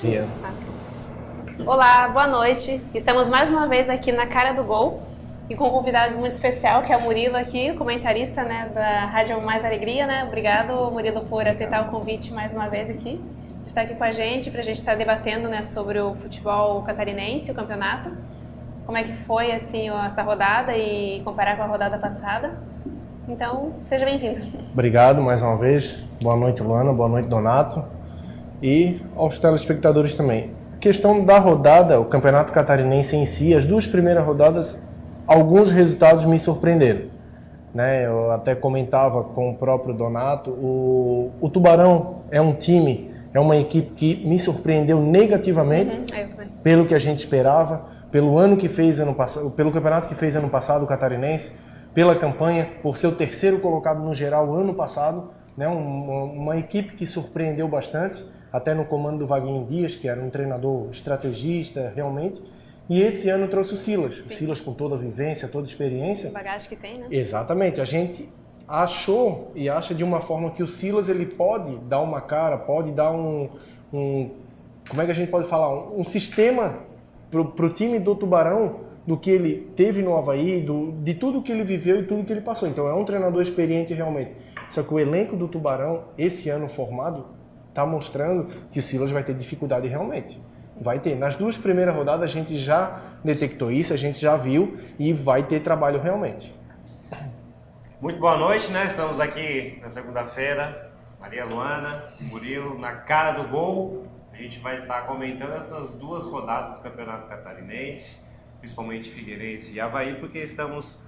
Ia. Olá, boa noite. Estamos mais uma vez aqui na Cara do Gol e com um convidado muito especial, que é o Murilo aqui, comentarista, né, da Rádio Mais Alegria, né? Obrigado, Murilo, por aceitar o convite mais uma vez aqui, de estar aqui com a gente, para a gente estar debatendo, né, sobre o futebol catarinense, o campeonato. Como é que foi, assim, essa rodada e comparar com a rodada passada. Então, seja bem-vindo. Obrigado mais uma vez. Boa noite, Luana. Boa noite, Donato. E aos telespectadores também. Questão da rodada, o Campeonato Catarinense em si, as duas primeiras rodadas, alguns resultados me surpreenderam. Né? Eu até comentava com o próprio Donato, o Tubarão é um time, é uma equipe que me surpreendeu negativamente pelo que a gente esperava, pelo ano que fez ano passado, pelo campeonato que fez ano passado o Catarinense, pela campanha, por ser o terceiro colocado no geral ano passado, né? Uma equipe que surpreendeu bastante, até no comando do Vaguinho Dias, que era um treinador estrategista realmente, e esse ano trouxe o Silas. Sim. O Silas com toda a vivência, toda a experiência. A bagagem que tem, né? Exatamente. A gente achou e acha de uma forma que o Silas ele pode dar uma cara, pode dar como é que a gente pode falar? Um sistema pro time do Tubarão, do que ele teve no Avaí, de tudo que ele viveu e tudo que ele passou. Então é um treinador experiente realmente. Só que o elenco do Tubarão, esse ano formado, está mostrando que o Silas vai ter dificuldade realmente. Vai ter. Nas duas primeiras rodadas a gente já detectou isso, a gente já viu e vai ter trabalho realmente. Muito boa noite, né? Estamos aqui na segunda-feira, Maria Luana, Murilo, na Cara do Gol. A gente vai estar comentando essas duas rodadas do Campeonato Catarinense, principalmente Figueirense e Avaí, porque estamos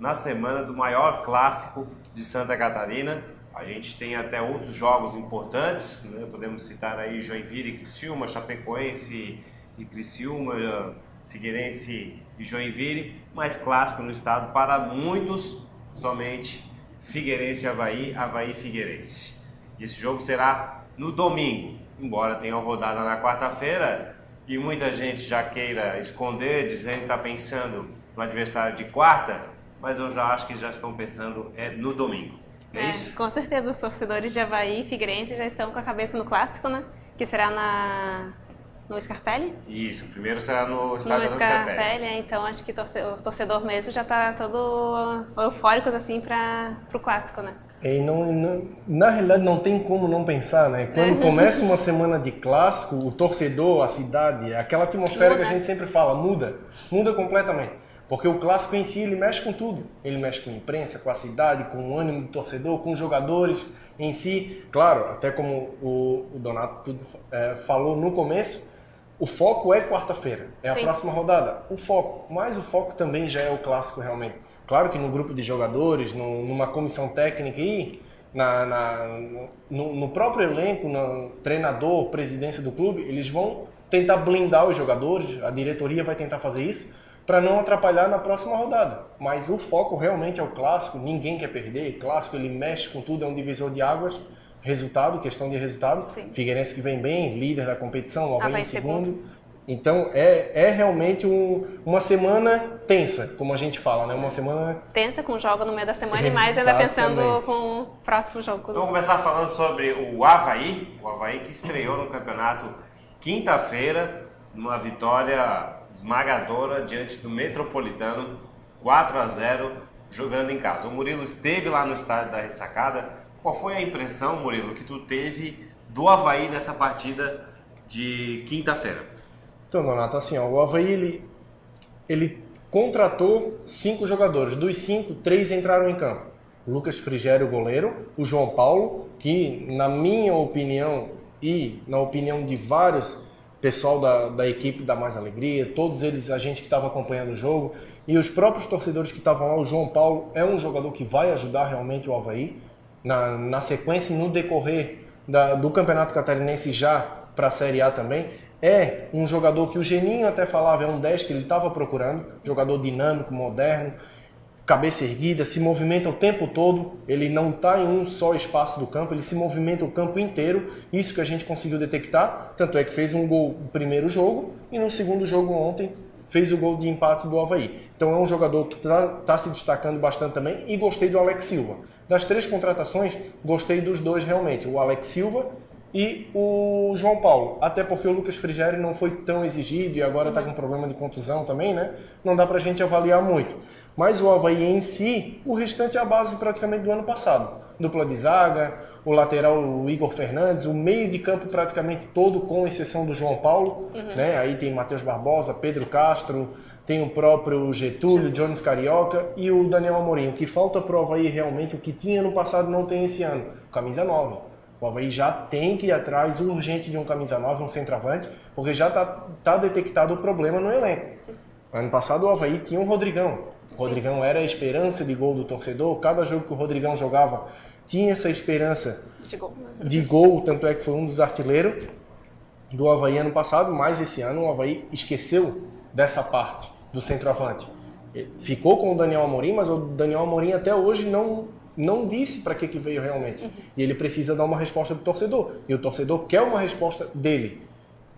na semana do maior clássico de Santa Catarina. A gente tem até outros jogos importantes, né? Podemos citar aí Joinville e Criciúma, Chapecoense e Criciúma, Figueirense e Joinville, mais clássico no estado para muitos, somente Figueirense e Avaí, Avaí e Figueirense. E esse jogo será no domingo, embora tenha rodada na quarta-feira e muita gente já queira esconder, dizendo que está pensando no adversário de quarta, mas eu já acho que já estão pensando no domingo. É isso? Com certeza os torcedores de Avaí e Figueirense já estão com a cabeça no clássico, né? Que será no Scarpelli? Isso, primeiro será no estádio do Scarpelli. Então acho que o torcedor mesmo já está todo eufóricos assim para o clássico, né? E na realidade não tem como não pensar, né? Quando começa uma semana de clássico, o torcedor, a cidade, aquela atmosfera que a gente sempre fala, muda completamente. Porque o clássico em si, ele mexe com tudo. Ele mexe com a imprensa, com a cidade, com o ânimo do torcedor, com os jogadores em si. Claro, até como o Donato falou no começo, o foco é quarta-feira, é a próxima rodada. O foco, mas o foco também já é o clássico realmente. Claro que no grupo de jogadores, numa comissão técnica e no próprio elenco, no treinador, presidência do clube, eles vão tentar blindar os jogadores, a diretoria vai tentar fazer isso, para não atrapalhar na próxima rodada. Mas o foco realmente é o clássico, ninguém quer perder. Clássico ele mexe com tudo, é um divisor de águas. Resultado, questão de resultado. Sim. Figueirense que vem bem, líder da competição, o Avaí em segundo. Então é realmente uma semana tensa, como a gente fala, né? Uma semana tensa, com jogo no meio da semana e mais ainda pensando com o próximo jogo. Então, vamos começar falando sobre o Avaí que estreou no campeonato quinta-feira, numa vitória esmagadora diante do Metropolitano, 4-0, jogando em casa. O Murilo esteve lá no estádio da Ressacada. Qual foi a impressão, Murilo, que tu teve do Avaí nessa partida de quinta-feira? Então, Donato, assim, o Avaí ele contratou 5 jogadores. Dos 5, 3 entraram em campo. O Lucas Frigério, goleiro. O João Paulo, que na minha opinião e na opinião de vários pessoal da equipe da Mais Alegria, todos eles, a gente que estava acompanhando o jogo, e os próprios torcedores que estavam lá, o João Paulo é um jogador que vai ajudar realmente o Avaí na sequência e no decorrer do Campeonato Catarinense já para a Série A também. É um jogador que o Geninho até falava, é um 10 que ele estava procurando, jogador dinâmico, moderno, cabeça erguida, se movimenta o tempo todo, ele não está em um só espaço do campo, ele se movimenta o campo inteiro, isso que a gente conseguiu detectar, tanto é que fez um gol no primeiro jogo e no segundo jogo ontem fez o gol de empate do Avaí. Então é um jogador que está se destacando bastante também e gostei do Alex Silva. Das 3 contratações, gostei dos 2 realmente, o Alex Silva e o João Paulo. Até porque o Lucas Frigério não foi tão exigido e agora está com problema de contusão também, né? Não dá pra gente avaliar muito. Mas o Avaí em si, o restante é a base praticamente do ano passado. Dupla de zaga, o lateral o Igor Fernandes, o meio de campo praticamente todo, com exceção do João Paulo. Né? Aí tem Matheus Barbosa, Pedro Castro, tem o próprio Getúlio, Jones Carioca e o Daniel Amorim. O que falta pro Avaí realmente, o que tinha no passado não tem esse ano, camisa 9. O Avaí já tem que ir atrás urgente de um camisa 9, um centroavante, porque já tá detectado o problema no elenco. Sim. Ano passado o Avaí tinha um Rodrigão. O Rodrigão era a esperança de gol do torcedor. Cada jogo que o Rodrigão jogava tinha essa esperança de gol, tanto é que foi um dos artilheiros do Avaí ano passado, mas esse ano o Avaí esqueceu dessa parte do centroavante. Ficou com o Daniel Amorim, mas o Daniel Amorim até hoje não disse para que veio realmente. E ele precisa dar uma resposta do torcedor. E o torcedor quer uma resposta dele.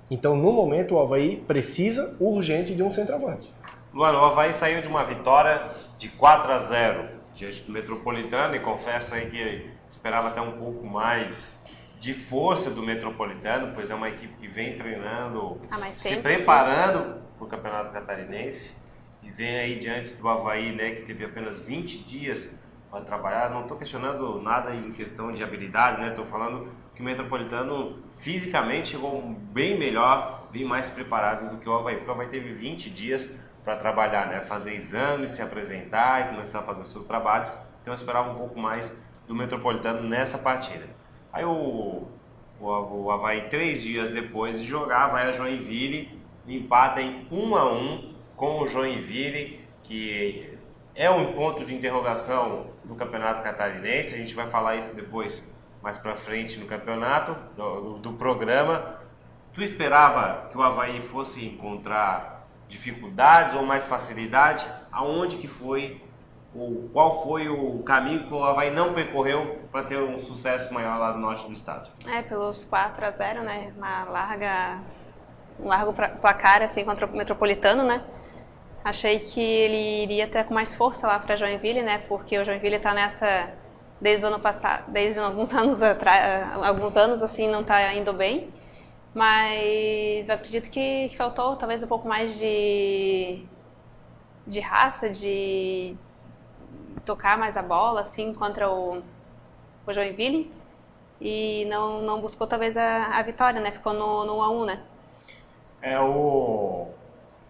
Então, no momento, o Avaí precisa urgente de um centroavante. Luana, o Avaí saiu de uma vitória de 4-0 diante do Metropolitano e confesso aí que esperava até um pouco mais de força do Metropolitano, pois é uma equipe que vem treinando, se preparando para o Campeonato Catarinense e vem aí diante do Avaí, né, que teve apenas 20 dias para trabalhar. Não estou questionando nada em questão de habilidade, né? Estou falando que o Metropolitano fisicamente chegou bem melhor, bem mais preparado do que o Avaí, porque o Avaí teve 20 dias para trabalhar, né? Fazer exames, se apresentar e começar a fazer seus trabalhos. Então eu esperava um pouco mais do Metropolitano nessa partida. Aí o Avaí, 3 dias depois de jogar, vai a Joinville, empata em 1-1 com o Joinville, que é um ponto de interrogação no Campeonato Catarinense. A gente vai falar isso depois, mais para frente no campeonato, do programa. Tu esperava que o Avaí fosse encontrar dificuldades ou mais facilidade? Aonde que foi, ou qual foi o caminho que o Avaí não percorreu para ter um sucesso maior lá no norte do estado? Pelos 4-0, né? Um largo placar assim, contra o Metropolitano, né? Achei que ele iria até com mais força lá para Joinville, né? Porque o Joinville está nessa desde o ano passado, desde alguns anos atrás, assim, não está indo bem. Mas eu acredito que faltou talvez um pouco mais de raça, de tocar mais a bola assim contra o Joinville e não buscou talvez a vitória, né? Ficou no 1-1, né?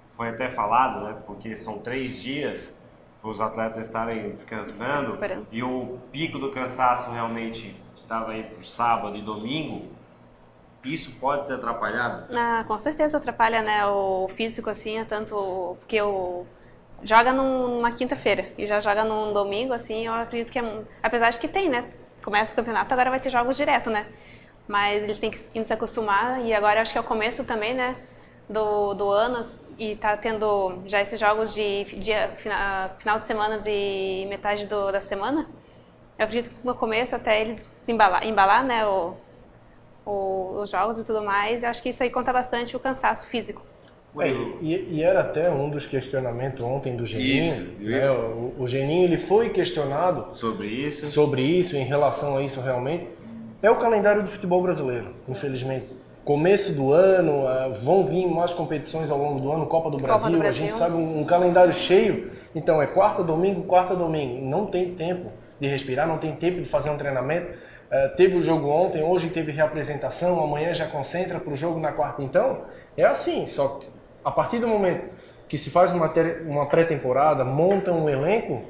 Foi até falado, né? Porque são 3 dias para os atletas estarem descansando e o pico do cansaço realmente estava aí para o sábado e domingo. Isso pode ter atrapalhado? Com certeza atrapalha, né? O físico, assim, tanto porque joga numa quinta-feira e já joga num domingo, assim, eu acredito que apesar de que tem, né? Começa o campeonato, agora vai ter jogos direto, né? Mas eles têm que se acostumar e agora acho que é o começo também, né? Do ano e tá tendo já esses jogos de final de semana e metade da semana. Eu acredito que no começo até eles se embalar, né? Os jogos e tudo mais, eu acho que isso aí conta bastante o cansaço físico. E era até um dos questionamentos ontem do Geninho. Né? O Geninho ele foi questionado sobre isso, em relação a isso realmente. É o calendário do futebol brasileiro, infelizmente. Começo do ano, vão vir mais competições ao longo do ano, Copa do Brasil, a gente sabe um calendário cheio. Então é quarta, domingo. Não tem tempo de respirar, não tem tempo de fazer um treinamento. Teve o jogo ontem, hoje teve reapresentação, amanhã já concentra para o jogo na quarta. Então, é assim, só que a partir do momento que se faz uma pré-temporada, monta um elenco,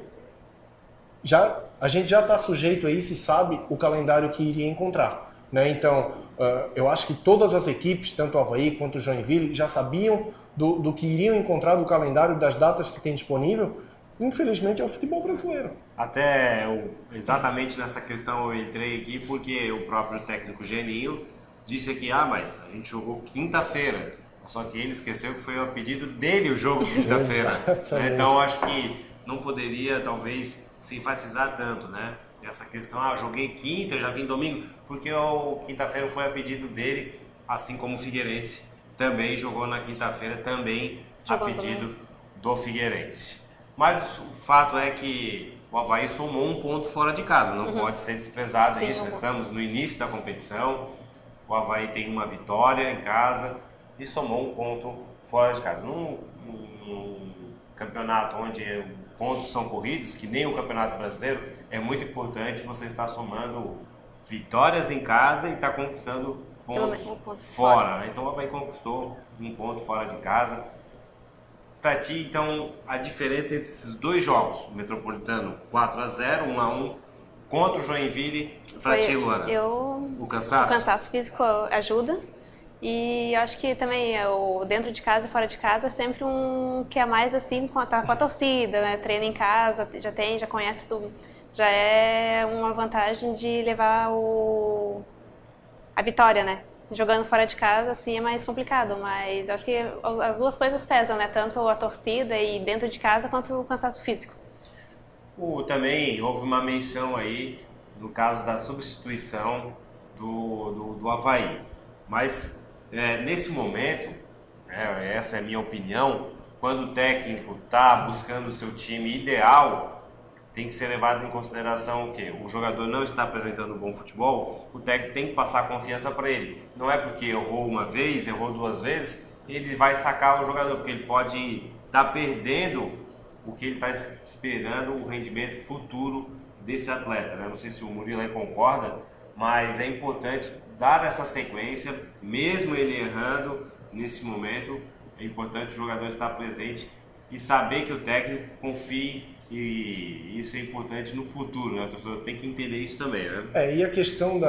a gente já está sujeito a isso e sabe o calendário que iria encontrar. Né? Então, eu acho que todas as equipes, tanto o Avaí quanto o Joinville, já sabiam do que iriam encontrar, do calendário, das datas que tem disponível. Infelizmente é o futebol brasileiro. Até exatamente nessa questão eu entrei aqui porque o próprio técnico Geninho disse aqui, mas a gente jogou quinta-feira, só que ele esqueceu que foi a pedido dele o jogo quinta-feira. Então acho que não poderia talvez se enfatizar tanto, né? Essa questão, eu joguei quinta, já vim domingo, porque o quinta-feira foi a pedido dele, assim como o Figueirense também jogou na quinta-feira, também a pedido do Figueirense. Mas o fato é que o Avaí somou um ponto fora de casa, não pode ser desprezado isso. Estamos no início da competição, o Avaí tem uma vitória em casa e somou um ponto fora de casa. Num campeonato onde pontos são corridos, que nem o Campeonato Brasileiro, é muito importante você estar somando vitórias em casa e estar conquistando pontos fora. Né? Então o Avaí conquistou um ponto fora de casa. Para ti, então, a diferença entre esses dois jogos, o Metropolitano 4-0, 1-1, contra o Joinville, para ti, Luana? O cansaço? O cansaço físico ajuda. E eu acho que também o dentro de casa e fora de casa é sempre um que é mais assim, tá com a torcida, né? Treina em casa, já conhece tudo. Já é uma vantagem de levar a vitória, né? Jogando fora de casa, assim, é mais complicado, mas eu acho que as duas coisas pesam, né? Tanto a torcida e dentro de casa, quanto o cansaço físico. Também houve uma menção aí, no caso da substituição do Avaí. Mas, nesse momento, essa é a minha opinião, quando o técnico está buscando o seu time ideal, tem que ser levado em consideração o quê? O jogador não está apresentando um bom futebol, o técnico tem que passar confiança para ele. Não é porque errou uma vez, errou duas vezes, ele vai sacar o jogador, porque ele pode estar perdendo o que ele está esperando, o rendimento futuro desse atleta. Né? Não sei se o Murilo aí concorda, mas é importante dar essa sequência, mesmo ele errando nesse momento, é importante o jogador estar presente e saber que o técnico confie. E isso é importante no futuro, né? O torcedor tem que entender isso também, né? E a questão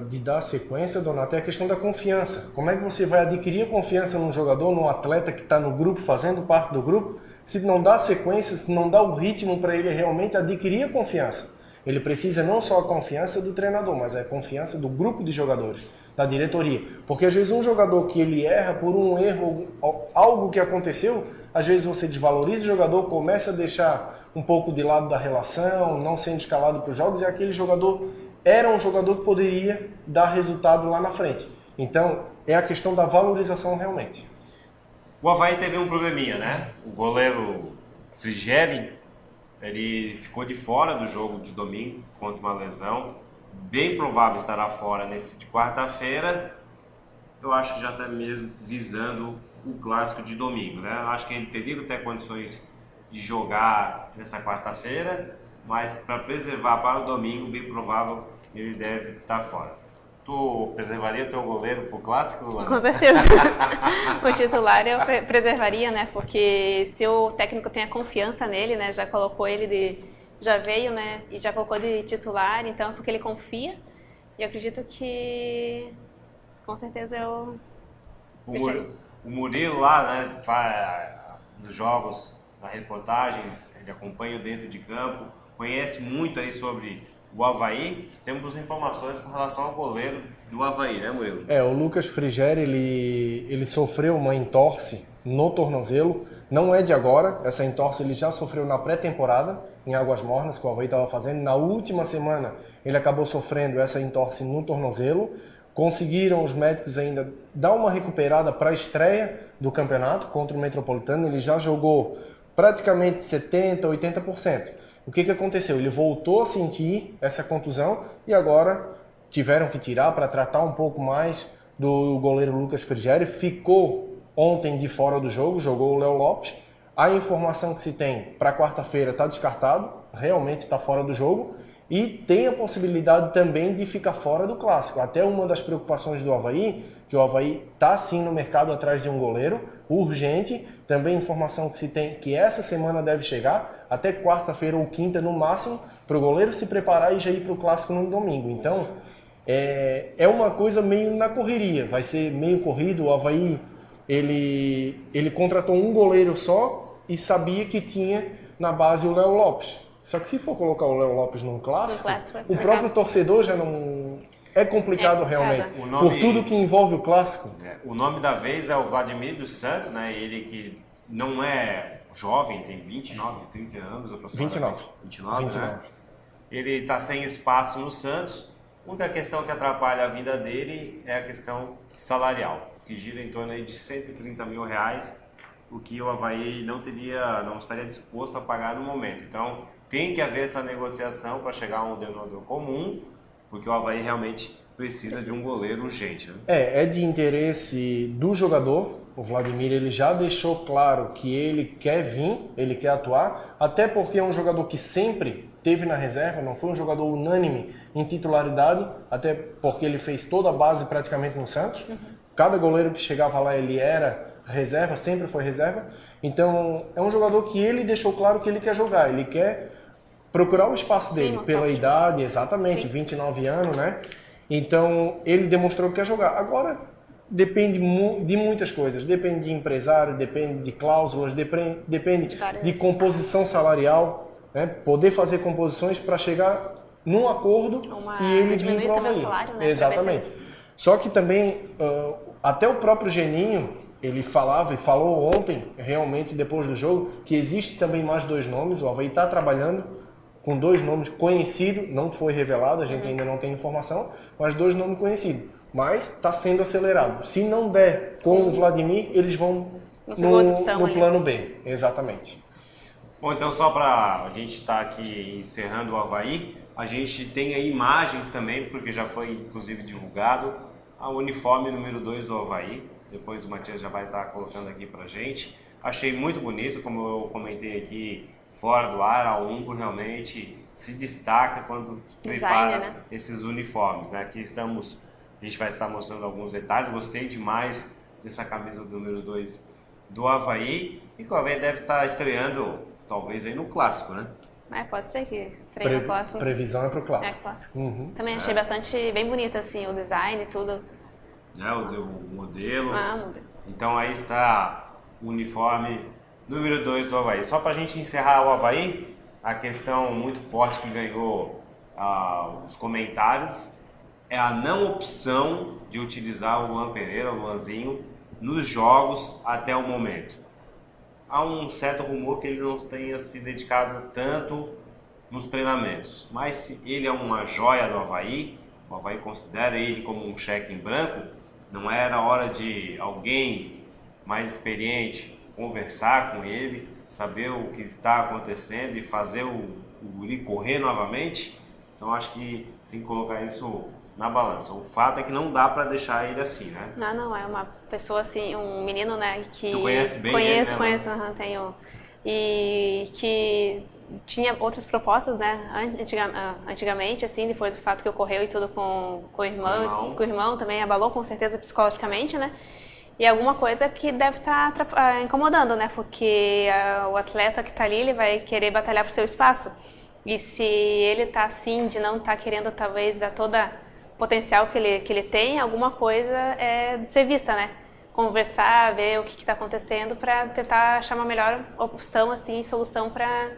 de dar sequência, Donato, é a questão da confiança. Como é que você vai adquirir a confiança num jogador, num atleta que está no grupo, fazendo parte do grupo, se não dá sequência, se não dá o ritmo para ele realmente adquirir a confiança? Ele precisa não só a confiança do treinador, mas a confiança do grupo de jogadores, da diretoria. Porque às vezes um jogador que ele erra por um erro, algo que aconteceu, às vezes você desvaloriza o jogador, começa a deixar um pouco de lado da relação, não sendo escalado para os jogos, e aquele jogador era um jogador que poderia dar resultado lá na frente. Então, é a questão da valorização realmente. O Avaí teve um probleminha, né? O goleiro Frigeri, ele ficou de fora do jogo de domingo contra uma lesão. Bem provável estará fora nesse de quarta-feira. Eu acho que já está mesmo visando o clássico de domingo, né? Eu acho que ele teria que ter condições de jogar nessa quarta-feira, mas para preservar para o domingo, bem provável ele deve estar fora. Tu preservaria teu goleiro para o clássico, Luana? Com certeza. O titular eu preservaria, né? Porque se o técnico tem a confiança nele, né? Já colocou ele já veio, né? E já colocou de titular, então é porque ele confia. E eu acredito que com certeza O Murilo lá, né? Nos jogos, nas reportagens, ele acompanha dentro de campo, conhece muito aí sobre o Avaí. Temos informações com relação ao goleiro do Avaí, né, Murilo? O Lucas Frigeri, ele sofreu uma entorse no tornozelo, não é de agora, essa entorse ele já sofreu na pré-temporada, em Águas Mornas, que o Avaí estava fazendo. Na última semana ele acabou sofrendo essa entorse no tornozelo. Conseguiram os médicos ainda dar uma recuperada para a estreia do campeonato contra o Metropolitano, ele já jogou praticamente 70%, 80%. O que aconteceu? Ele voltou a sentir essa contusão e agora tiveram que tirar para tratar um pouco mais do goleiro Lucas Frigeri. Ficou ontem de fora do jogo, jogou o Léo Lopes. A informação que se tem para quarta-feira está descartado, realmente está fora do jogo. E tem a possibilidade também de ficar fora do clássico. Até uma das preocupações do Avaí, que o Avaí está sim no mercado atrás de um goleiro, urgente. Também informação que se tem que essa semana deve chegar, até quarta-feira ou quinta no máximo, para o goleiro se preparar e já ir para o clássico no domingo. Então, é uma coisa meio na correria, vai ser meio corrido. O Avaí, ele contratou um goleiro só e sabia que tinha na base o Léo Lopes. Só que se for colocar o Léo Lopes num clássico, o próprio torcedor já não... É complicado realmente, por tudo que envolve o clássico. O nome da vez é o Vladimir dos Santos, né? Ele que não é jovem, tem 29, 30 anos aproximadamente. 29, né? Ele está sem espaço no Santos. A única questão que atrapalha a vida dele é a questão salarial, que gira em torno aí de R$130 mil, o que o Avaí não estaria disposto a pagar no momento. Então, tem que haver essa negociação para chegar a um denominador comum, porque o Avaí realmente precisa de um goleiro urgente, né? É de interesse do jogador. O Vladimir ele já deixou claro que ele quer vir, ele quer atuar, até porque é um jogador que sempre teve na reserva, não foi um jogador unânime em titularidade, até porque ele fez toda a base praticamente no Santos. Cada goleiro que chegava lá ele era reserva, sempre foi reserva. Então é um jogador que ele deixou claro que ele quer jogar, ele quer procurar o espaço dele pela idade, exatamente, 29 anos, né? Então ele demonstrou que quer jogar. Agora depende de muitas coisas, depende de empresário, depende de cláusulas, depende de composição salarial, né? Poder fazer composições para chegar num acordo e ele vir para o Avaí. Salário, né? Exatamente. Só que também, até o próprio Geninho, ele falava e falou ontem, realmente depois do jogo, que existe também mais 2 nomes, o Avaí está trabalhando com 2 nomes conhecidos, não foi revelado, a gente ainda não tem informação, mas 2 nomes conhecidos. Mas está sendo acelerado. Se não der com o Vladimir, eles vão no plano B. Exatamente. Bom, então só para a gente estar aqui encerrando o Avaí, a gente tem aí imagens também, porque já foi inclusive divulgado, a uniforme número 2 do Avaí. Depois o Matias já vai estar colocando aqui pra gente. Achei muito bonito, como eu comentei aqui fora do ar, a Umbro realmente se destaca quando prepara esses uniformes, né? Aqui a gente vai estar mostrando alguns detalhes. Gostei demais dessa camisa do número 2 do Avaí, e que o Avaí deve estar estreando talvez aí no Clássico, né? Pode ser que estreie no Clássico. Previsão é pro Clássico. Clássico. Também achei bastante bem bonito assim, o design e tudo. O modelo. Então aí está o uniforme número 2 do Avaí. Só para a gente encerrar o Avaí, a questão muito forte que ganhou os comentários é a não opção de utilizar o Luan Pereira, o Luanzinho, nos jogos até o momento. Há um certo rumor que ele não tenha se dedicado tanto nos treinamentos, mas se ele é uma joia do Avaí, o Avaí considera ele como um cheque em branco, não era hora de alguém mais experiente conversar com ele, saber o que está acontecendo e fazer o guri correr novamente? Então acho que tem que colocar isso na balança. O fato é que não dá para deixar ele assim, né? Não, é uma pessoa assim, um menino, né, que... Tu conhece bem conheço, ele, né? Conheço, tenho. E que tinha outras propostas, né, antigamente, assim, depois do fato que ocorreu e tudo com o irmão também abalou com certeza psicologicamente, né? E alguma coisa que deve estar incomodando, né? Porque o atleta que está ali, ele vai querer batalhar por seu espaço. E se ele está assim, de não estar querendo talvez dar toda potencial que ele tem, alguma coisa é de ser vista, né? Conversar, ver o que está acontecendo para tentar achar uma melhor opção, assim, solução para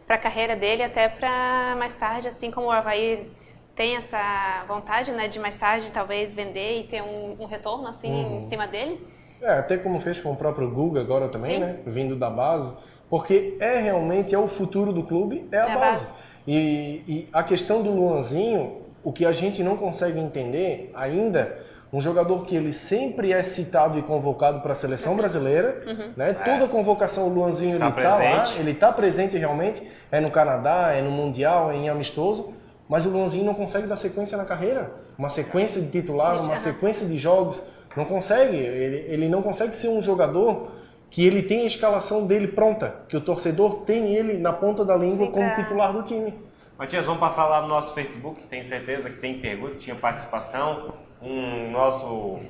a carreira dele, até para mais tarde, assim como o Avaí tem essa vontade, né, de mais tarde talvez vender e ter um retorno assim em cima dele. Até como fez com o próprio Guga agora também, né, vindo da base, porque realmente é o futuro do clube, é a base. E a questão do Luanzinho, o que a gente não consegue entender ainda, um jogador que ele sempre é citado e convocado para a seleção brasileira, né? Toda convocação o Luanzinho ele está lá, ele está presente realmente, é no Canadá, é no Mundial, é em amistoso, mas o Luanzinho não consegue dar sequência na carreira, uma sequência de titular, uma sequência de jogos, não consegue, ele não consegue ser um jogador que ele tem a escalação dele pronta, que o torcedor tem ele na ponta da língua como titular do time. Matias, vamos passar lá no nosso Facebook, tenho certeza que tem pergunta, tinha participação. Um nosso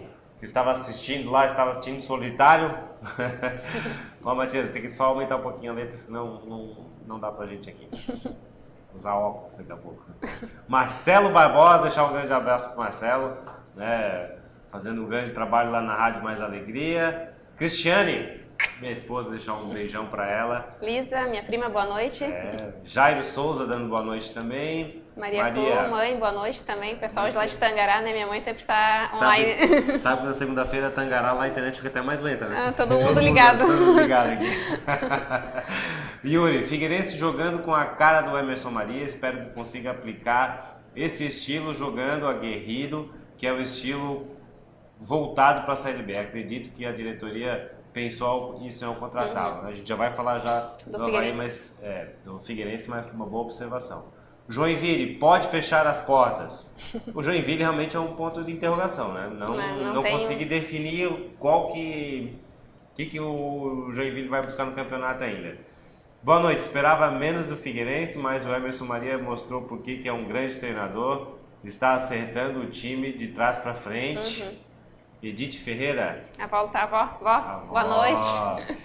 que estava assistindo solitário. Bom, Matias, tem que só aumentar um pouquinho a letra, senão não dá pra gente aqui. Usar óculos daqui a pouco. Marcelo Barbosa, deixar um grande abraço pro Marcelo, né, fazendo um grande trabalho lá na Rádio Mais Alegria. Cristiane, minha esposa, deixar um beijão pra ela. Lisa, minha prima, boa noite. Jairo Souza dando boa noite também. Maria, mãe, boa noite também. Pessoal de lá de Tangará, né? Minha mãe sempre está online. Sabe que na segunda-feira Tangará lá a internet fica até mais lenta, né? Todo mundo ligado. Todo mundo ligado aqui. Yuri, Figueirense jogando com a cara do Emerson Maria. Espero que consiga aplicar esse estilo jogando aguerrido, que é o estilo voltado para a Série B. Acredito que a diretoria pensou isso em contratá-lo. A gente já vai falar já do Avaí, mas do Figueirense, mas uma boa observação. Joinville pode fechar as portas? O Joinville realmente é um ponto de interrogação, né? Não consegui definir qual que o Joinville vai buscar no campeonato ainda. Boa noite, esperava menos do Figueirense, mas o Emerson Maria mostrou por que é um grande treinador, está acertando o time de trás para frente. Edith Ferreira. A avó tá, avó. Boa noite.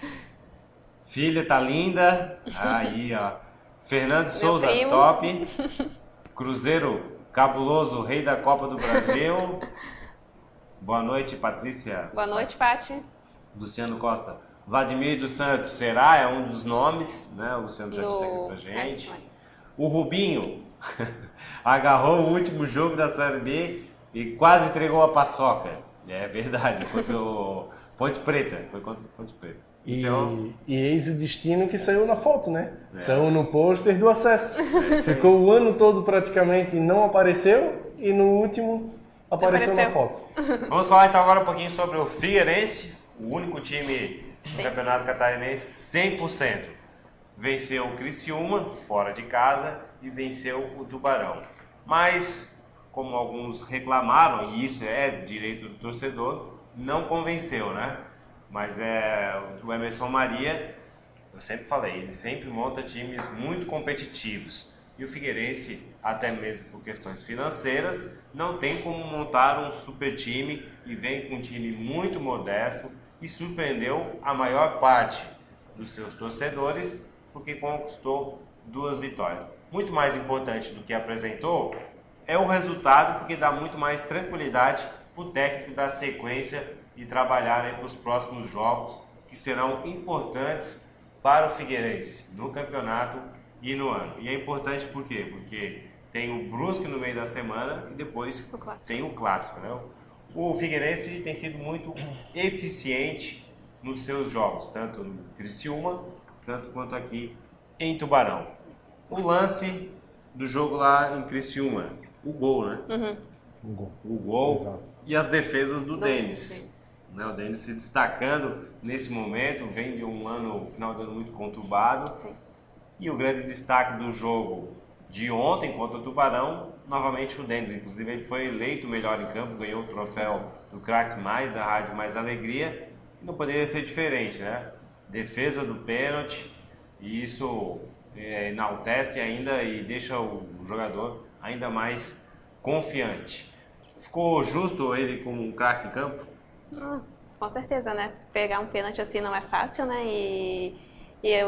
Filha tá linda. Aí, ó. Fernando Souza, top. Cruzeiro, cabuloso, rei da Copa do Brasil. Boa noite, Patrícia. Boa noite, Pati. Luciano Costa. Vladimir dos Santos, será? É um dos nomes, né? O Luciano já disse aqui pra gente. O Rubinho agarrou o último jogo da Série B e quase entregou a paçoca. É verdade, contra o Ponte Preta. Foi contra o Ponte Preta. E eis o destino que saiu na foto, né? Saiu no pôster do acesso. Ficou o ano todo praticamente e não apareceu, e no último apareceu na foto. Vamos falar então agora um pouquinho sobre o Figueirense, o único time do Campeonato Catarinense 100%. Venceu o Criciúma, fora de casa, e venceu o Tubarão. Mas, como alguns reclamaram, e isso é direito do torcedor, não convenceu, né? Mas o Emerson Maria, eu sempre falei, ele sempre monta times muito competitivos. E o Figueirense, até mesmo por questões financeiras, não tem como montar um super time e vem com um time muito modesto e surpreendeu a maior parte dos seus torcedores porque conquistou 2 vitórias. Muito mais importante do que apresentou é o resultado, porque dá muito mais tranquilidade para o técnico dar sequência e trabalhar para os próximos jogos que serão importantes para o Figueirense no campeonato e no ano. E é importante por quê? Porque tem o Brusque no meio da semana e depois tem o Clássico, né? O Figueirense tem sido muito eficiente nos seus jogos, tanto no Criciúma, tanto quanto aqui em Tubarão. O lance do jogo lá em Criciúma, o gol, né? O gol Exato. E as defesas do Denis. Né, o Denis se destacando nesse momento, vem de um final de ano muito conturbado. Sim. E o grande destaque do jogo de ontem contra o Tubarão, novamente o Denis. Inclusive ele foi eleito o melhor em campo, ganhou o troféu do craque mais da Rádio Mais Alegria. E não poderia ser diferente, né? Defesa do pênalti, e isso enaltece ainda e deixa o jogador ainda mais confiante. Ficou justo ele como um craque em campo? Com certeza, né? Pegar um pênalti assim não é fácil, né?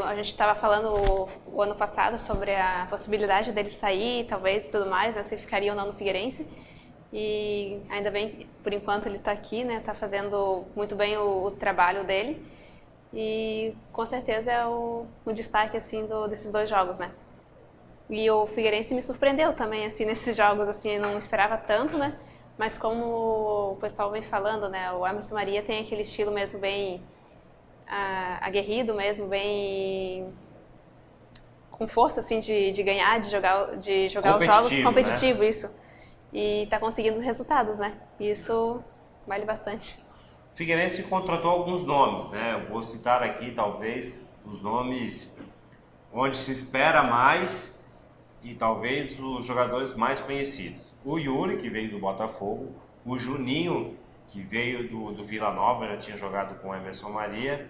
A gente estava falando o ano passado sobre a possibilidade dele sair, talvez, e tudo mais, né? Se ficaria ou não no Figueirense. E ainda bem, por enquanto ele está aqui, né? Está fazendo muito bem o trabalho dele. E com certeza é o destaque assim desses 2 jogos, né? E o Figueirense me surpreendeu também assim nesses jogos, assim, eu não esperava tanto, né? Mas como o pessoal vem falando, né, o Emerson Maria tem aquele estilo mesmo bem aguerrido mesmo, bem com força assim de ganhar, de jogar os jogos competitivo, né? Isso. E tá conseguindo os resultados, né? Isso vale bastante. O Figueirense contratou alguns nomes, né? Eu vou citar aqui talvez os nomes onde se espera mais e talvez os jogadores mais conhecidos. O Yuri, que veio do Botafogo, o Juninho, que veio do Vila Nova, já tinha jogado com o Emerson Maria,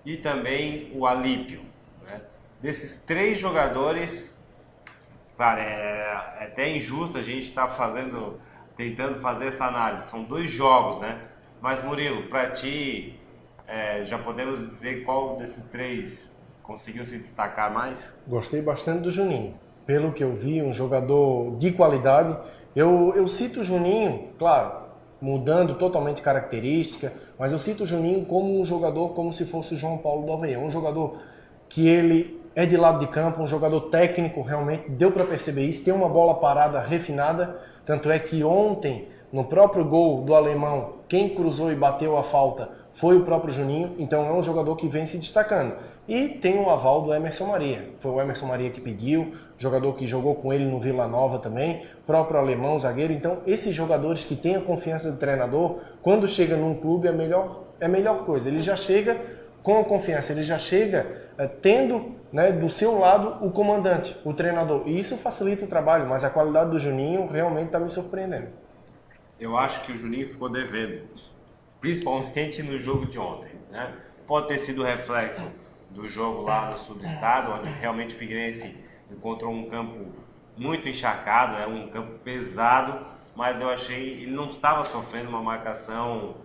e também o Alípio. Né? Desses 3 jogadores, cara, é até injusto a gente estar tentando fazer essa análise, são 2 jogos, né? Mas Murilo, para ti, já podemos dizer qual desses 3 conseguiu se destacar mais? Gostei bastante do Juninho, pelo que eu vi, um jogador de qualidade. Eu cito o Juninho, claro, mudando totalmente característica, mas eu cito o Juninho como um jogador como se fosse o João Paulo do Aveiro, um jogador que ele é de lado de campo, um jogador técnico, realmente deu para perceber isso, tem uma bola parada refinada, tanto é que ontem, no próprio gol do alemão, quem cruzou e bateu a falta foi o próprio Juninho, então é um jogador que vem se destacando. E tem o aval do Emerson Maria, foi o Emerson Maria que pediu, jogador que jogou com ele no Vila Nova também, próprio alemão, zagueiro. Então esses jogadores que têm a confiança do treinador, quando chega num clube é a melhor coisa, ele já chega com a confiança, ele já chega tendo, né, do seu lado o comandante, o treinador. E isso facilita o trabalho, mas a qualidade do Juninho realmente está me surpreendendo. Eu acho que o Juninho ficou devendo, principalmente no jogo de ontem, né? Pode ter sido reflexo do jogo lá no sul do estado, onde realmente o Figueirense encontrou um campo muito encharcado, um campo pesado, mas eu achei ele não estava sofrendo uma marcação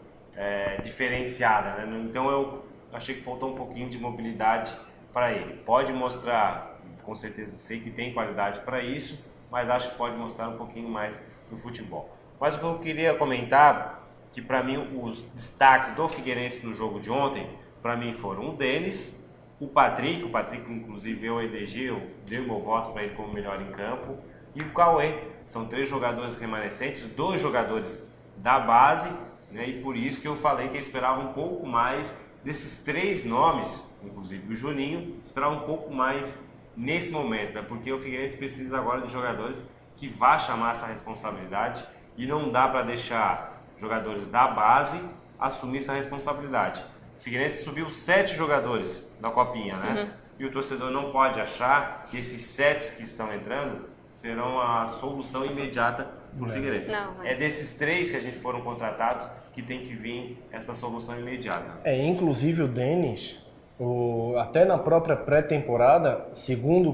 diferenciada, né? Então eu achei que faltou um pouquinho de mobilidade para ele. Pode mostrar, com certeza sei que tem qualidade para isso, mas acho que pode mostrar um pouquinho mais no futebol. Mas o que eu queria comentar, que para mim os destaques do Figueirense no jogo de ontem, para mim foram o Denis, o Patrick inclusive eu elegi, eu dei o meu voto para ele como melhor em campo, e o Cauê. São 3 jogadores remanescentes, 2 jogadores da base, né, e por isso que eu falei que eu esperava um pouco mais desses 3 nomes, inclusive o Juninho, esperava um pouco mais nesse momento, né, porque o Figueirense precisa agora de jogadores que vá chamar essa responsabilidade e não dá para deixar jogadores da base assumir essa responsabilidade. O Figueirense subiu 7 jogadores da Copinha, né? E o torcedor não pode achar que esses 7 que estão entrando serão a solução imediata para o Figueirense. Não. É desses 3 que a gente foram contratados que tem que vir essa solução imediata. Inclusive o Denis, até na própria pré-temporada, segundo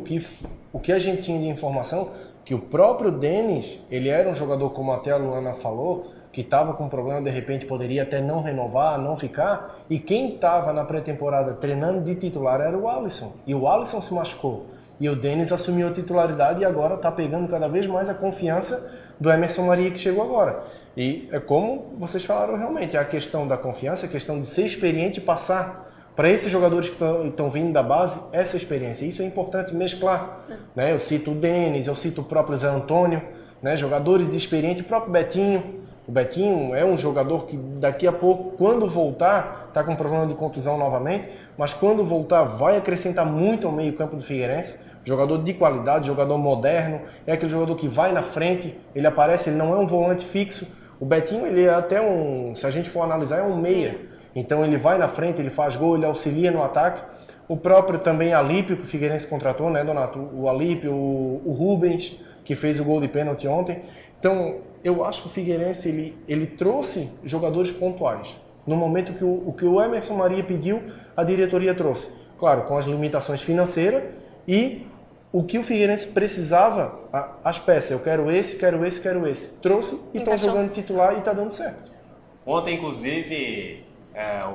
o que a gente tinha de informação, que o próprio Denis, ele era um jogador, como até a Luana falou, que estava com problema, de repente poderia até não renovar, não ficar, e quem estava na pré-temporada treinando de titular era o Alisson, e o Alisson se machucou, e o Denis assumiu a titularidade e agora está pegando cada vez mais a confiança do Emerson Maria que chegou agora. E é como vocês falaram realmente, a questão da confiança, a questão de ser experiente e passar para esses jogadores que estão vindo da base essa experiência. Isso é importante mesclar, né? Eu cito o Denis, eu cito o próprio Zé Antônio, né? Jogadores experientes, o próprio Betinho. O Betinho é um jogador que daqui a pouco, quando voltar, está com problema de contusão novamente, mas quando voltar vai acrescentar muito ao meio campo do Figueirense. Jogador de qualidade, jogador moderno, é aquele jogador que vai na frente, ele aparece, ele não é um volante fixo. O Betinho, ele é até se a gente for analisar, é um meia. Então ele vai na frente, ele faz gol, ele auxilia no ataque. O próprio também Alípio, que o Figueirense contratou, né, Donato? O Alípio, o Rubens, que fez o gol de pênalti ontem. Então, eu acho que o Figueirense, ele trouxe jogadores pontuais. No momento que o Emerson Maria pediu, a diretoria trouxe. Claro, com as limitações financeiras e o que o Figueirense precisava, as peças. Eu quero esse, quero esse, quero esse. Trouxe e estão jogando titular e está dando certo. Ontem, inclusive,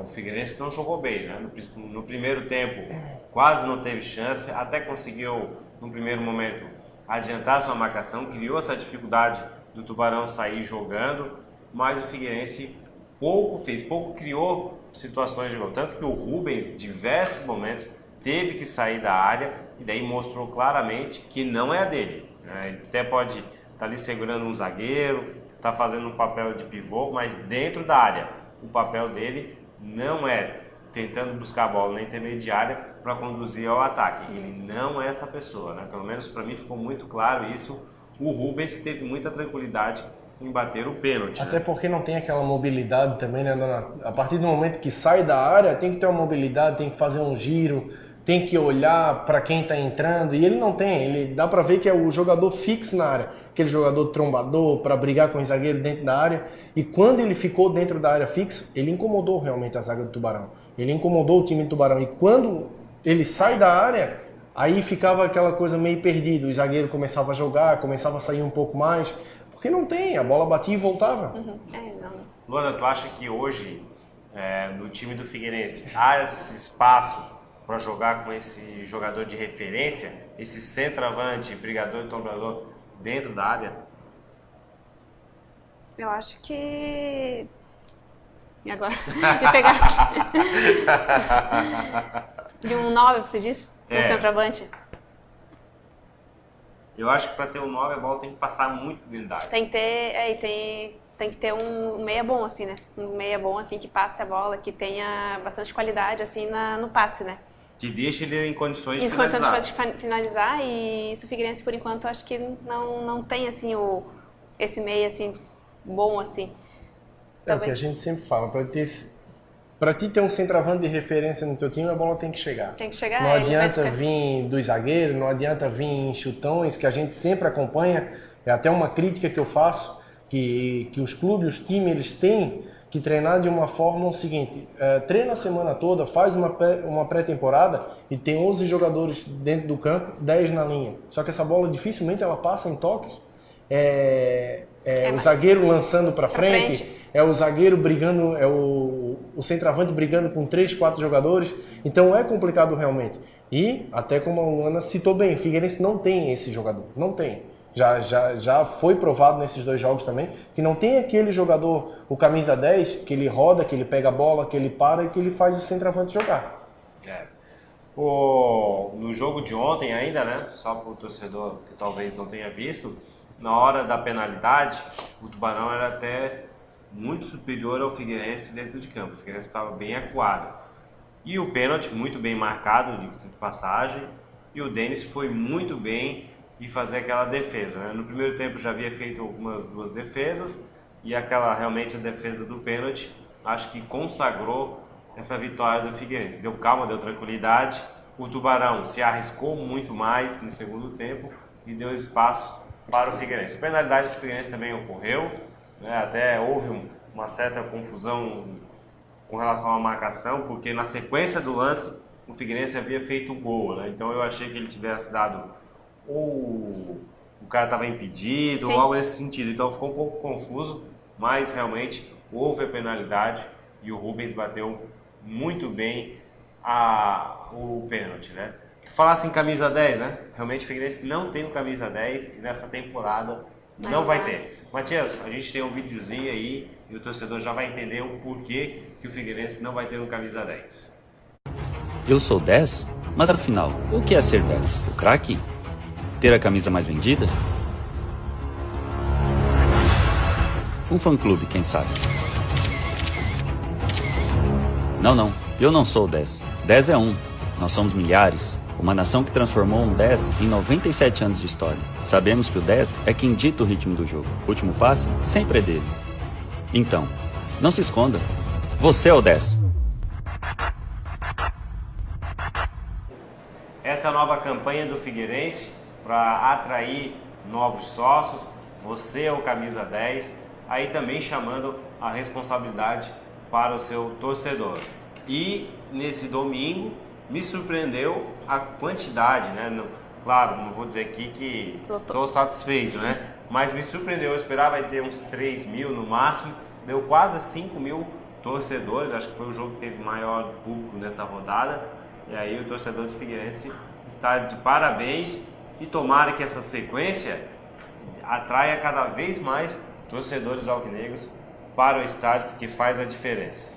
o Figueirense não jogou bem, né? No primeiro tempo quase não teve chance, até conseguiu, no primeiro momento, adiantar sua marcação, criou essa dificuldade do Tubarão sair jogando, mas o Figueirense pouco criou situações de gol. Tanto que o Rubens, diversos momentos, teve que sair da área e daí mostrou claramente que não é a dele, né? Ele até pode estar ali segurando um zagueiro, está fazendo um papel de pivô, mas dentro da área. O papel dele não é tentando buscar a bola na intermediária para conduzir ao ataque. Ele não é essa pessoa, né? Pelo menos para mim ficou muito claro isso. O Rubens, que teve muita tranquilidade em bater o pênalti. Até porque não tem aquela mobilidade também, né, dona? A partir do momento que sai da área, tem que ter uma mobilidade, tem que fazer um giro, tem que olhar para quem está entrando. E ele não tem, ele dá para ver que é o jogador fixo na área, aquele jogador trombador para brigar com o zagueiro dentro da área. E quando ele ficou dentro da área fixo, ele incomodou realmente a zaga do Tubarão. Ele incomodou o time do Tubarão. E quando ele sai da área, aí ficava aquela coisa meio perdida. O zagueiro começava a jogar, começava a sair um pouco mais. Porque não tem, a bola batia e voltava. Luana, tu acha que hoje, no time do Figueirense, há esse espaço para jogar com esse jogador de referência, esse centroavante, brigador e tombador dentro da área? Eu acho que... E agora? Me pegasse. De um 9, você disse? Um centroavante? Eu acho que para ter um 9 a bola tem que passar muito dentro da área. Tem que ter, tem que ter um meia bom, assim, né? Um meia bom, assim, que passe a bola, que tenha bastante qualidade, assim, no passe, né? Que deixa ele em condições de finalizar. finalizar. Em condições de finalizar, e isso o Figueirense, por enquanto, acho que não tem, assim, esse meia, assim, bom, assim. É o que a gente sempre fala, para ter Para ti ter um centroavante de referência no teu time, a bola tem que chegar. Tem que chegar. Não adianta vir dos zagueiros, não adianta vir em chutões, que a gente sempre acompanha. É até uma crítica que eu faço, que os clubes, os times, eles têm que treinar de uma forma o seguinte, treina a semana toda, faz uma pré-temporada e tem 11 jogadores dentro do campo, 10 na linha. Só que essa bola dificilmente ela passa em toques. O zagueiro lançando para frente, é o zagueiro brigando, é o centroavante brigando com 3, 4 jogadores. Então é complicado realmente. E, até como a Luana citou bem, o Figueirense não tem esse jogador, não tem. Já foi provado nesses 2 jogos também, que não tem aquele jogador, o camisa 10, que ele roda, que ele pega a bola, que ele para e que ele faz o centroavante jogar. No jogo de ontem ainda, né, só para o torcedor que talvez não tenha visto, na hora da penalidade, o Tubarão era até muito superior ao Figueirense dentro de campo. O Figueirense estava bem acuado. E o pênalti muito bem marcado, de passagem, e o Denis foi muito bem e fazer aquela defesa, né? No primeiro tempo já havia feito algumas 2 defesas e realmente a defesa do pênalti, acho que consagrou essa vitória do Figueirense. Deu calma, deu tranquilidade. O Tubarão se arriscou muito mais no segundo tempo e deu espaço para o Figueirense. A penalidade do Figueirense também ocorreu, né? Até houve uma certa confusão com relação à marcação, porque na sequência do lance o Figueirense havia feito o gol, né? Então eu achei que ele tivesse dado ou o cara estava impedido, ou algo nesse sentido. Então ficou um pouco confuso, mas realmente houve a penalidade e o Rubens bateu muito bem o pênalti, né? Tu falasse em camisa 10, né? Realmente o Figueirense não tem o camisa 10 e nessa temporada não vai ter. Matias, a gente tem um videozinho aí e o torcedor já vai entender o porquê que o Figueirense não vai ter um camisa 10. Eu sou 10? Mas afinal, o que é ser 10? O craque? Ter a camisa mais vendida? Um fã-clube, quem sabe? Não, eu não sou o 10. 10 é um. Nós somos milhares. Uma nação que transformou um 10 em 97 anos de história. Sabemos que o 10 é quem dita o ritmo do jogo. O último passe sempre é dele. Então, não se esconda. Você é o 10. Essa é a nova campanha do Figueirense para atrair novos sócios. Você é o camisa 10. Aí também chamando a responsabilidade para o seu torcedor. E nesse domingo me surpreendeu a quantidade, né? Claro, não vou dizer aqui que estou satisfeito, né? Mas me surpreendeu, eu esperava ter uns 3 mil no máximo, deu quase 5 mil torcedores, acho que foi o jogo que teve maior público nessa rodada. E aí o torcedor do Figueirense está de parabéns e tomara que essa sequência atraia cada vez mais torcedores alvinegros para o estádio, porque faz a diferença.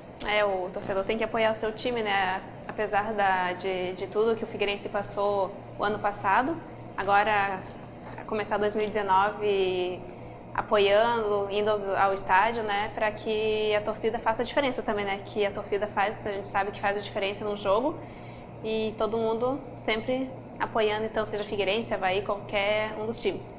O torcedor tem que apoiar o seu time, né? Apesar de tudo que o Figueirense passou o ano passado, agora começar 2019 apoiando, indo ao estádio, né? Para que a torcida faça a diferença também, né? Que a torcida faz, a gente sabe que faz a diferença no jogo e todo mundo sempre apoiando, então seja Figueirense, Avaí, qualquer um dos times.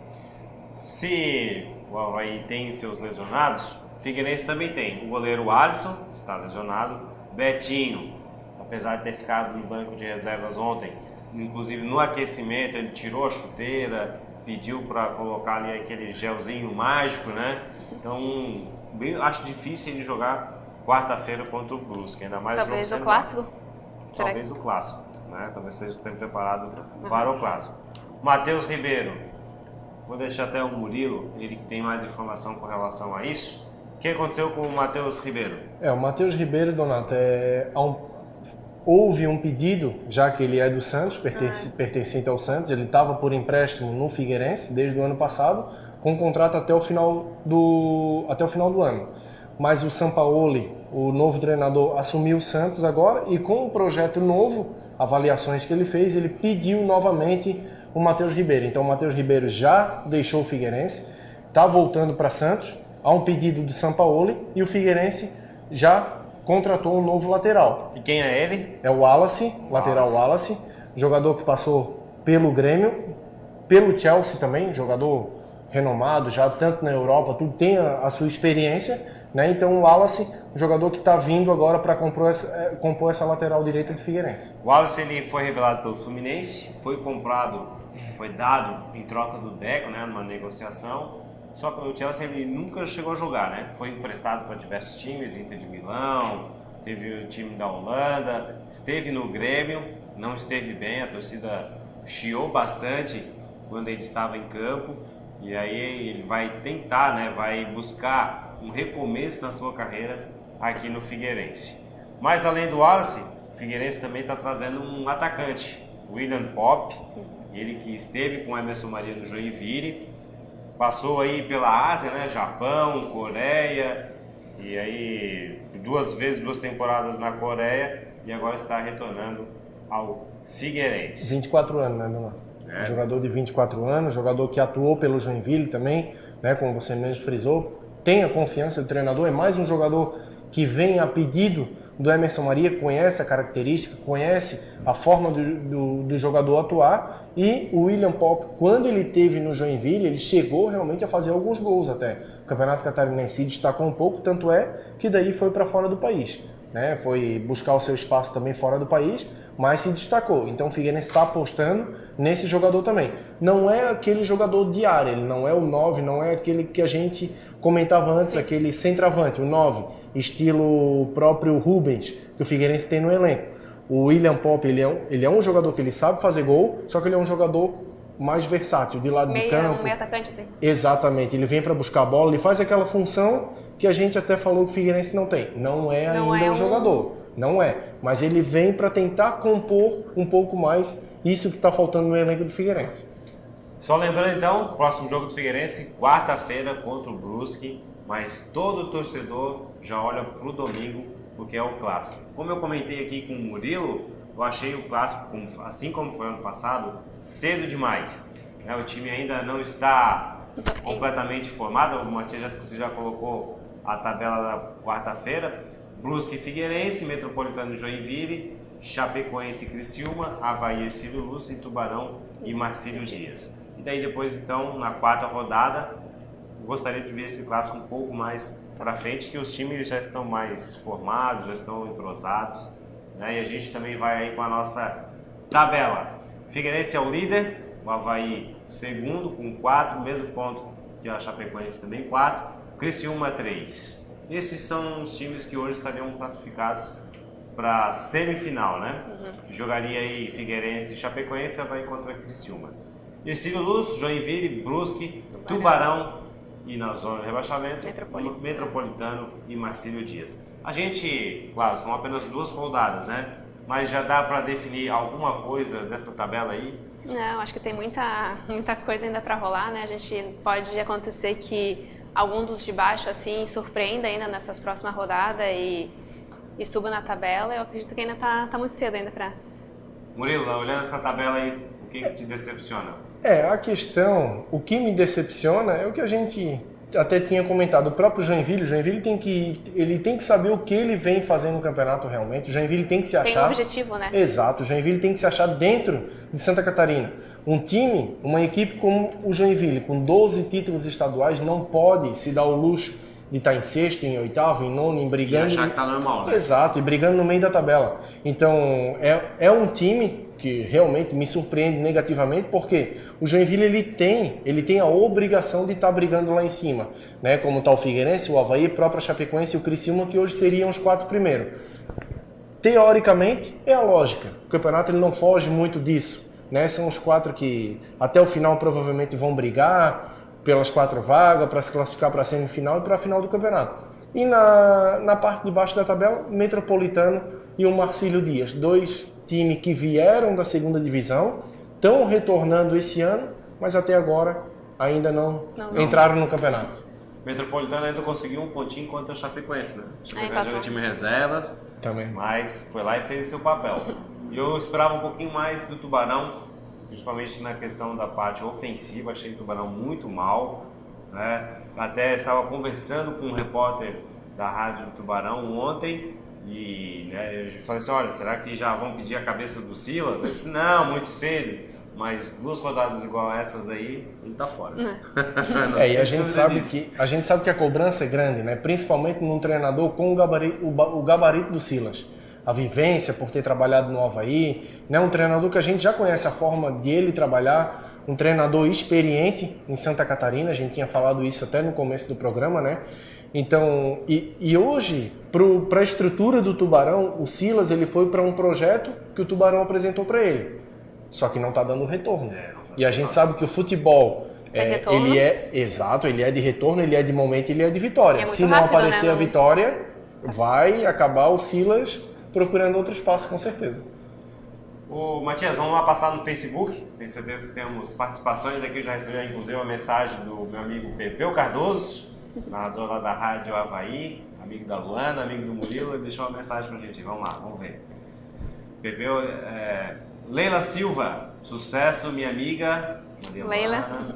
Se o Avaí tem seus lesionados, o Figueirense também tem. O goleiro Alisson está lesionado, Betinho, apesar de ter ficado no banco de reservas ontem, inclusive no aquecimento ele tirou a chuteira, pediu para colocar ali aquele gelzinho mágico, né? Então, acho difícil ele jogar quarta-feira contra o Brusque, ainda mais talvez o jogo o clássico. Talvez o clássico, né? Talvez seja sempre preparado para o clássico. Matheus Ribeiro, vou deixar até o Murilo, ele que tem mais informação com relação a isso. O que aconteceu com o Matheus Ribeiro? O Matheus Ribeiro, Donato, houve um pedido, já que ele é do Santos, pertencente ao Santos, ele estava por empréstimo no Figueirense desde o ano passado, com contrato até o final do ano. Mas o Sampaoli, o novo treinador, assumiu o Santos agora e com um projeto novo, avaliações que ele fez, ele pediu novamente o Matheus Ribeiro. Então o Matheus Ribeiro já deixou o Figueirense, está voltando para Santos, há um pedido do Sampaoli e o Figueirense já contratou um novo lateral. E quem é ele? É o Wallace, lateral Wallace, jogador que passou pelo Grêmio, pelo Chelsea também, jogador renomado, já tanto na Europa, tudo tem a sua experiência. né? Então o Wallace, um jogador que está vindo agora para compor essa lateral direita do Figueirense. O Wallace ele foi revelado pelo Fluminense, foi comprado, foi dado em troca do Deco, né, numa negociação. Só que o Chelsea ele nunca chegou a jogar, né? Foi emprestado para diversos times, Inter de Milão, teve o time da Holanda, esteve no Grêmio, não esteve bem, a torcida chiou bastante quando ele estava em campo. E aí ele vai tentar, né, vai buscar um recomeço na sua carreira aqui no Figueirense. Mas além do Wallace, o Figueirense também está trazendo um atacante, William Popp, ele que esteve com o Emerson Maria no Joinville, passou aí pela Ásia, né, Japão, Coreia, e aí duas temporadas na Coreia e agora está retornando ao Figueirense. 24 anos, né, Bruno? Jogador de 24 anos, jogador que atuou pelo Joinville também, né, como você mesmo frisou, tem a confiança do treinador, é mais um jogador que vem a pedido do Emerson Maria, conhece a característica, conhece a forma do jogador atuar, e o William Popp, quando ele esteve no Joinville, ele chegou realmente a fazer alguns gols até. O Campeonato Catarinense se destacou um pouco, tanto é que daí foi para fora do país, né, foi buscar o seu espaço também fora do país, mas se destacou. Então o Figueirense está apostando nesse jogador também. Não é aquele jogador de área, ele não é o 9, não é aquele que a gente comentava antes, aquele centroavante, o 9, estilo próprio Rubens, que o Figueirense tem no elenco. O William Popp, ele é um jogador que ele sabe fazer gol, só que ele é um jogador mais versátil, de lado de campo. Um meio atacante, assim. Exatamente, ele vem para buscar a bola, ele faz aquela função que a gente até falou que o Figueirense não tem. Não é ainda um jogador. Não é, mas ele vem para tentar compor um pouco mais isso que está faltando no elenco do Figueirense. Só lembrando então, próximo jogo do Figueirense, quarta-feira contra o Brusque, mas todo torcedor já olha para o domingo, porque é o clássico. Como eu comentei aqui com o Murilo, eu achei o clássico, assim como foi ano passado, cedo demais. O time ainda não está completamente formado, o Matias já colocou a tabela da quarta-feira. Brusque e Figueirense, Metropolitano e Joinville, Chapecoense e Criciúma, Avaí, Ercílio Lúcio, Tubarão e Marcílio Dias. E daí depois, então, na quarta rodada, gostaria de ver esse clássico um pouco mais para frente, que os times já estão mais formados, já estão entrosados, né? E a gente também vai aí com a nossa tabela. Figueirense é o líder, o Avaí segundo com 4, mesmo ponto que a Chapecoense também 4, Criciúma 3. Esses são os times que hoje estariam classificados para a semifinal, né? Jogaria aí Figueirense e Chapecoense, vai contra Criciúma. Ercílio Luz, Joinville, Brusque, Tubarão e na zona de rebaixamento, Metropolitano e Marcílio Dias. A gente, claro, são apenas 2 rodadas, né? Mas já dá para definir alguma coisa dessa tabela aí? Não, acho que tem muita coisa ainda para rolar, né? Pode acontecer que algum dos de baixo, assim, surpreenda ainda nessas próximas rodadas e suba na tabela. Eu acredito que ainda tá muito cedo ainda para... Murilo, olhando essa tabela aí, o que te decepciona? A questão, o que me decepciona é o que a gente até tinha comentado, o próprio Joinville tem que saber o que ele vem fazendo no campeonato realmente. O Joinville tem que se achar... Tem um objetivo, né? Exato, o Joinville tem que se achar dentro de Santa Catarina. Um time, uma equipe como o Joinville, com 12 títulos estaduais, não pode se dar o luxo de estar em sexto, em oitavo, em nono, em brigando... E achar que tá normal, né? Exato, e brigando no meio da tabela. Então, é um time que realmente me surpreende negativamente, porque o Joinville ele tem a obrigação de estar brigando lá em cima, né? Como está o Figueirense, o Avaí, a própria Chapecoense e o Criciúma, que hoje seriam os 4 primeiros. Teoricamente, é a lógica. O campeonato ele não foge muito disso, né? São os 4 que até o final provavelmente vão brigar pelas 4 vagas, para se classificar para a semifinal e para a final do campeonato. E na parte de baixo da tabela, Metropolitano e o Marcílio Dias, 2 times que vieram da segunda divisão, estão retornando esse ano, mas até agora ainda não entraram no campeonato. Metropolitano ainda conseguiu um pontinho contra a Chapecoense, né? A Chapecoense jogou time reserva, também, mas foi lá e fez o seu papel. E eu esperava um pouquinho mais do Tubarão, principalmente na questão da parte ofensiva. Achei o Tubarão muito mal, né? Até estava conversando com um repórter da Rádio do Tubarão ontem e, né, eu falei assim, olha, será que já vão pedir a cabeça do Silas? Ele disse, não, muito cedo. mas 2 rodadas igual a essas aí, ele tá fora. E a gente sabe que a cobrança é grande, né? Principalmente num treinador com o gabarito do Silas. A vivência por ter trabalhado no Avaí, né? Um treinador que a gente já conhece a forma de ele trabalhar, um treinador experiente em Santa Catarina, a gente tinha falado isso até no começo do programa, né? Então, e hoje, para a estrutura do Tubarão, o Silas ele foi para um projeto que o Tubarão apresentou para ele, só que não está dando retorno. E a gente sabe que o futebol, ele é de retorno, ele é de momento, ele é de vitória. Se não aparecer a vitória, vai acabar o Silas procurando outro espaço, com certeza. Ô, Matias, vamos lá passar no Facebook. Tenho certeza que temos participações aqui. Já recebi, inclusive, uma mensagem do meu amigo Pepeu Cardoso, narrador lá da Rádio Avaí, amigo da Luana, amigo do Murilo. Ele deixou uma mensagem pra gente. Vamos lá, vamos ver. Pepeu, Leila Silva, sucesso, minha amiga. Leila.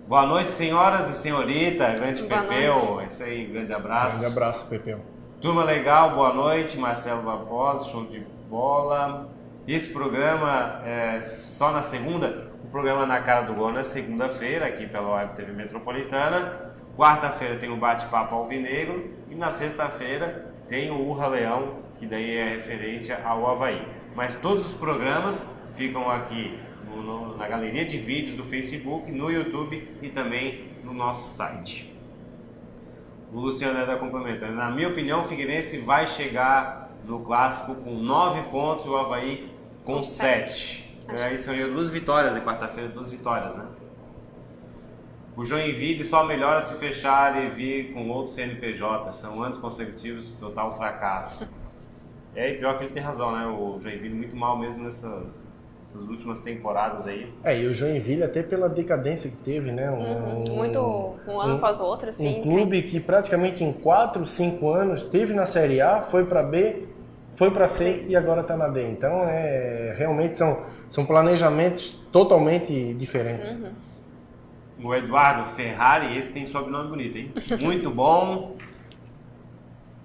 Boa noite, senhoras e senhorita. Grande Boa Pepeu. noite. Isso aí, grande abraço. Grande abraço, Pepeu. Turma legal, boa noite. Marcelo Barbosa, show de bola. Esse programa é só na segunda. O programa Na Cara do Gol na segunda-feira, aqui pela Web TV Metropolitana. Quarta-feira tem o Bate-Papo Alvinegro. E na sexta-feira tem o Urra Leão, que daí é referência ao Avaí. Mas todos os programas ficam aqui na galeria de vídeos do Facebook, no YouTube e também no nosso site. O Luciano está complementando. Na minha opinião, o Figueirense vai chegar no Clássico com 9 pontos e o Avaí com 7. Aí seriam 2 vitórias, e quarta-feira 2 vitórias, né? O Joinville só melhora se fechar e vir com outros CNPJ. São anos consecutivos, total fracasso. E pior que ele tem razão, né? O Joinville muito mal mesmo nessas últimas temporadas aí. E o Joinville até pela decadência que teve, né? Um ano após o outro, assim. Um clube que praticamente em 4, 5 anos teve na Série A, foi para B, foi para C e agora está na D. Então, realmente são planejamentos totalmente diferentes. O Eduardo Ferrari, esse tem sobrenome bonito, hein? Muito bom.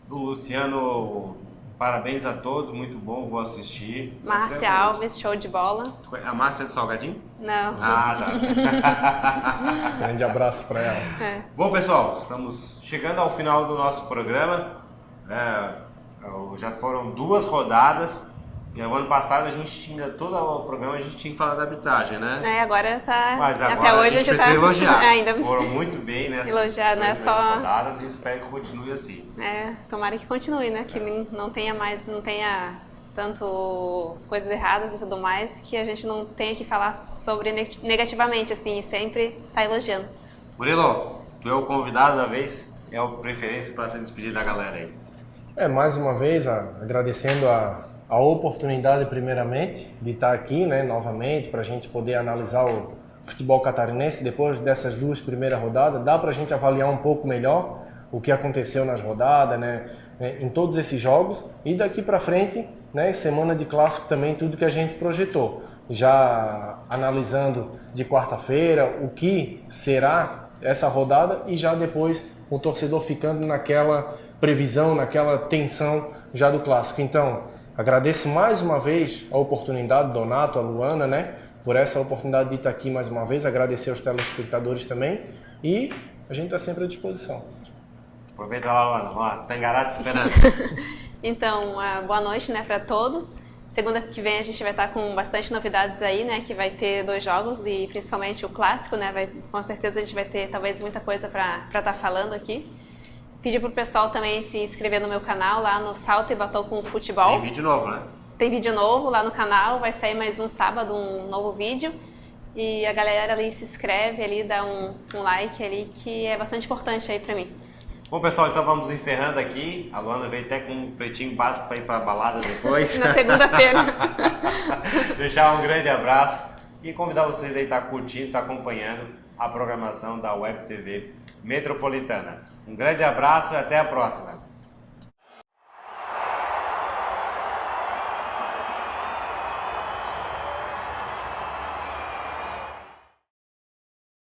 O Luciano, parabéns a todos, muito bom, vou assistir. Márcia Alves, show de bola. A Márcia é do Salgadinho? Não. Ah, tá. Grande abraço para ela. Bom, pessoal, estamos chegando ao final do nosso programa. Já foram 2 rodadas. E o ano passado a gente tinha, todo o programa a gente tinha que falar da arbitragem, né? Agora tá. Mas agora até hoje a gente precisa elogiar. Ainda Foram muito bem nessas elogiar, não é só rodadas e espero que continue assim. Tomara que continue, né? Que não tenha tanto coisas erradas e tudo mais, que a gente não tenha que falar sobre negativamente, assim, e sempre tá elogiando. Murilo, tu é o convidado da vez, é o preferência para se despedir da galera aí. Mais uma vez, agradecendo a oportunidade, primeiramente, de estar aqui, né, novamente, para a gente poder analisar o futebol catarinense depois dessas 2 primeiras rodadas. Dá para a gente avaliar um pouco melhor o que aconteceu nas rodadas, né, em todos esses jogos. E daqui para frente, né, semana de clássico também, tudo que a gente projetou. Já analisando de quarta-feira o que será essa rodada e já depois o torcedor ficando naquela previsão, naquela tensão já do clássico. Então, agradeço mais uma vez a oportunidade, Donato, a Luana, né, por essa oportunidade de estar aqui mais uma vez, agradecer aos telespectadores também e a gente está sempre à disposição. Aproveita lá, Luana, vamos lá, Tangará te esperando. Então, boa noite, né, para todos. Segunda que vem a gente vai estar com bastante novidades aí, né, que vai ter 2 jogos e principalmente o clássico, né, com certeza a gente vai ter talvez muita coisa para estar falando aqui. Pedir pro pessoal também se inscrever no meu canal lá no Salto e Batom com Futebol. Tem vídeo novo, né? Tem vídeo novo lá no canal, vai sair mais um sábado um novo vídeo. E a galera ali se inscreve ali, dá um like ali, que é bastante importante aí pra mim. Bom, pessoal, então vamos encerrando aqui. A Luana veio até com um pretinho básico para ir para a balada depois. Na segunda-feira. Deixar um grande abraço e convidar vocês aí a estar curtindo, estar acompanhando a programação da Web TV Metropolitana. Um grande abraço e até a próxima.